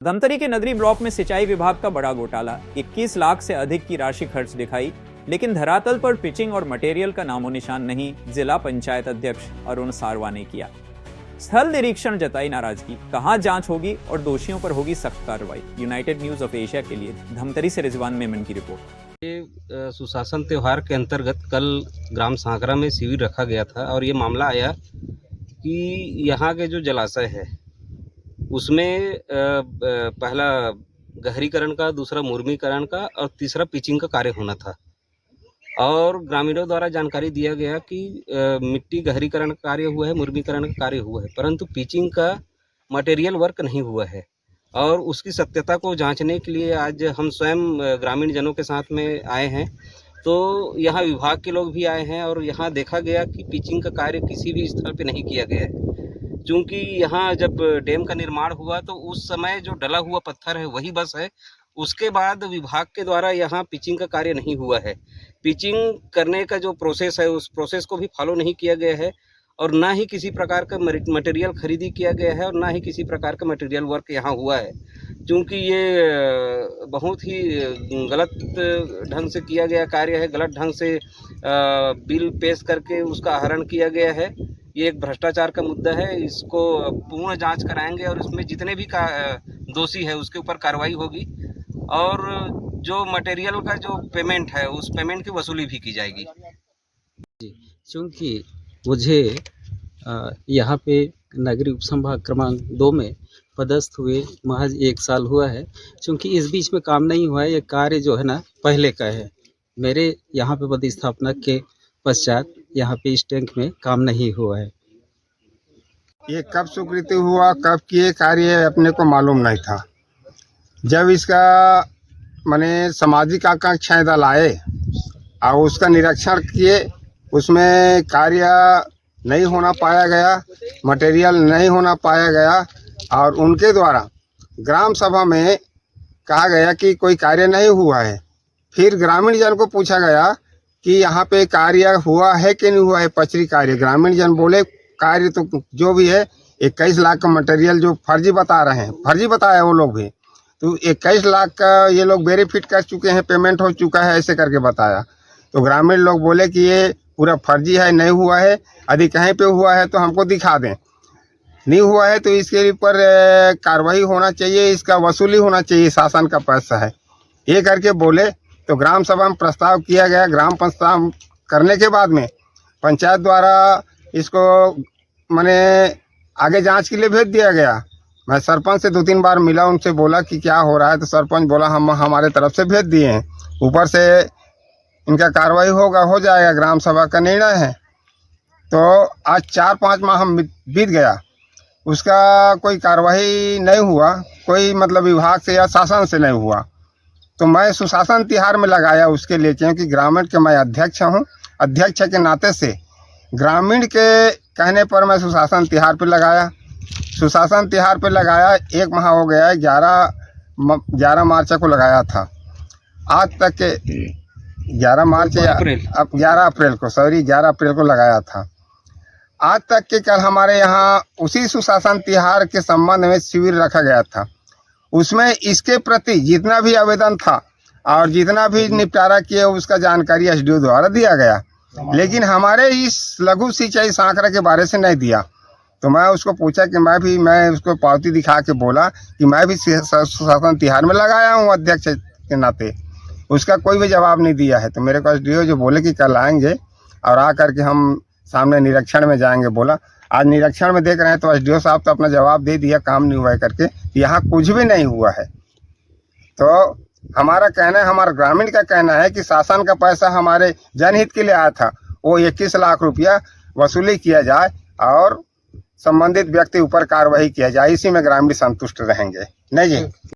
धमतरी के नगरी ब्लॉक में सिंचाई विभाग का बड़ा घोटाला। 21 लाख से अधिक की राशि खर्च दिखाई, लेकिन धरातल पर पिचिंग और मटेरियल का नामो निशान नहीं, जिला पंचायत अध्यक्ष अरुण सारवा ने किया। स्थल निरीक्षण जताई नाराजगी, कहां जांच होगी और दोषियों पर होगी सख्त कार्रवाई। यूनाइटेड न्यूज ऑफ एशिया के लिए धमतरी से रिजवान मेमन की रिपोर्ट। ये सुशासन त्योहार के अंतर्गत कल ग्राम सांकरा में शिविर रखा गया था और ये मामला आया कि यहाँ के जो जलाशय है उसमें पहला गहरीकरण का, दूसरा मुर्मीकरण का और तीसरा पिचिंग का कार्य होना था। और ग्रामीणों द्वारा जानकारी दिया गया कि मिट्टी गहरीकरण का कार्य हुआ है, मुर्मीकरण का कार्य हुआ है, परंतु पिचिंग का मटेरियल वर्क नहीं हुआ है। और उसकी सत्यता को जांचने के लिए आज हम स्वयं ग्रामीण जनों के साथ में आए हैं। तो यहाँ विभाग के लोग भी आए हैं और यहाँ देखा गया कि पिचिंग का कार्य किसी भी स्थल पे नहीं किया गया है। क्योंकि यहाँ जब डैम का निर्माण हुआ तो उस समय जो डला हुआ पत्थर है वही बस है। उसके बाद विभाग के द्वारा यहाँ पिचिंग का कार्य नहीं हुआ है। पिचिंग करने का जो प्रोसेस है उस प्रोसेस को भी फॉलो नहीं किया गया है और ना ही किसी प्रकार का मटेरियल खरीदी किया गया है और ना ही किसी प्रकार का मटेरियल वर्क यहाँ हुआ है। क्योंकि ये बहुत ही गलत ढंग से किया गया कार्य है, गलत ढंग से बिल पेश करके उसका आहरण किया गया है। ये एक भ्रष्टाचार का मुद्दा है। इसको पूर्ण जांच कराएंगे और इसमें जितने भी दोषी है उसके ऊपर कार्रवाई होगी और जो मटेरियल का जो पेमेंट है उस पेमेंट की वसूली भी की जाएगी। क्योंकि मुझे यहाँ पे नगरी उपसंभाग क्रमांक 2 में पदस्थ हुए महज 1 साल हुआ है। क्योंकि इस बीच में काम नहीं हुआ है, ये कार्य जो है ना पहले का है। मेरे यहाँ पे पदस्थापना के पश्चात यहाँ पे इस टैंक में काम नहीं हुआ है। ये कब स्वीकृति हुआ, कब किए कार्य अपने को मालूम नहीं था। जब इसका माने सामाजिक आकांक्षाएं दल आए और उसका निरीक्षण किए, उसमें कार्य नहीं होना पाया गया, मटेरियल नहीं होना पाया गया और उनके द्वारा ग्राम सभा में कहा गया कि कोई कार्य नहीं हुआ है। फिर ग्रामीण जन को पूछा गया कि यहाँ पे कार्य हुआ है कि नहीं हुआ है, पचरी कार्य। ग्रामीण जन बोले कार्य तो जो भी है 21 लाख का मटेरियल जो फर्जी बता रहे हैं, फर्जी बताया वो लोग भी, तो 21 लाख का ये लोग वेरीफिट कर चुके हैं, पेमेंट हो चुका है, ऐसे करके बताया। तो ग्रामीण लोग बोले कि ये पूरा फर्जी है, नहीं हुआ है, यदि कहीं पे हुआ है तो हमको दिखा दें, नहीं हुआ है तो इसके ऊपर कार्रवाई होना चाहिए, इसका वसूली होना चाहिए, शासन का पैसा है, ये करके बोले। तो ग्राम सभा में प्रस्ताव किया गया। ग्राम प्रस्ताव करने के बाद में पंचायत द्वारा इसको माने आगे जांच के लिए भेज दिया गया। मैं सरपंच से 2-3 बार मिला, उनसे बोला कि क्या हो रहा है, तो सरपंच बोला हम हमारे तरफ से भेज दिए हैं, ऊपर से इनका कार्रवाई होगा, हो जाएगा, ग्राम सभा का निर्णय है। तो आज 4-5 माह हम बीत गया, उसका कोई कार्रवाई नहीं हुआ, कोई मतलब विभाग से या शासन से नहीं हुआ। तो मैं सुशासन तिहार में लगाया उसके लिए, क्योंकि ग्रामीण के मैं अध्यक्ष हूँ। अध्यक्ष के नाते से ग्रामीण के कहने पर मैं सुशासन तिहार पे लगाया। सुशासन तिहार पे लगाया 1 माह हो गया है, 11 मार्च को लगाया था। आज तक के 11 मार्च या अब 11 अप्रैल को, सॉरी 11 अप्रैल को लगाया था। आज तक के कल हमारे यहाँ उसी सुशासन तिहार के संबंध में शिविर रखा गया था। उसमें इसके प्रति जितना भी आवेदन था और जितना भी निपटारा किया उसका जानकारी एसडीओ द्वारा दिया गया, लेकिन हमारे इस लघु सिंचाई सांकरा के बारे से नहीं दिया। तो मैं उसको पूछा कि मैं उसको पावती दिखा के बोला कि मैं भी सुशासन तिहार में लगाया हूँ अध्यक्ष के नाते, उसका कोई भी जवाब नहीं दिया है। तो मेरे को एसडीओ जो बोले कि कल आएंगे और आ करके हम सामने निरीक्षण में जाएंगे, बोला। आज निरीक्षण में देख रहे हैं तो एसडीओ साहब तो अपना जवाब दे दिया, काम नहीं हुआ है करके, यहाँ कुछ भी नहीं हुआ है। तो हमारा कहना है, हमारा ग्रामीण का कहना है कि शासन का पैसा हमारे जनहित के लिए आया था, वो 21 लाख रुपया वसूली किया जाए और संबंधित व्यक्ति ऊपर कार्रवाई किया जाए, इसी में ग्रामीण संतुष्ट रहेंगे। नहीं जी।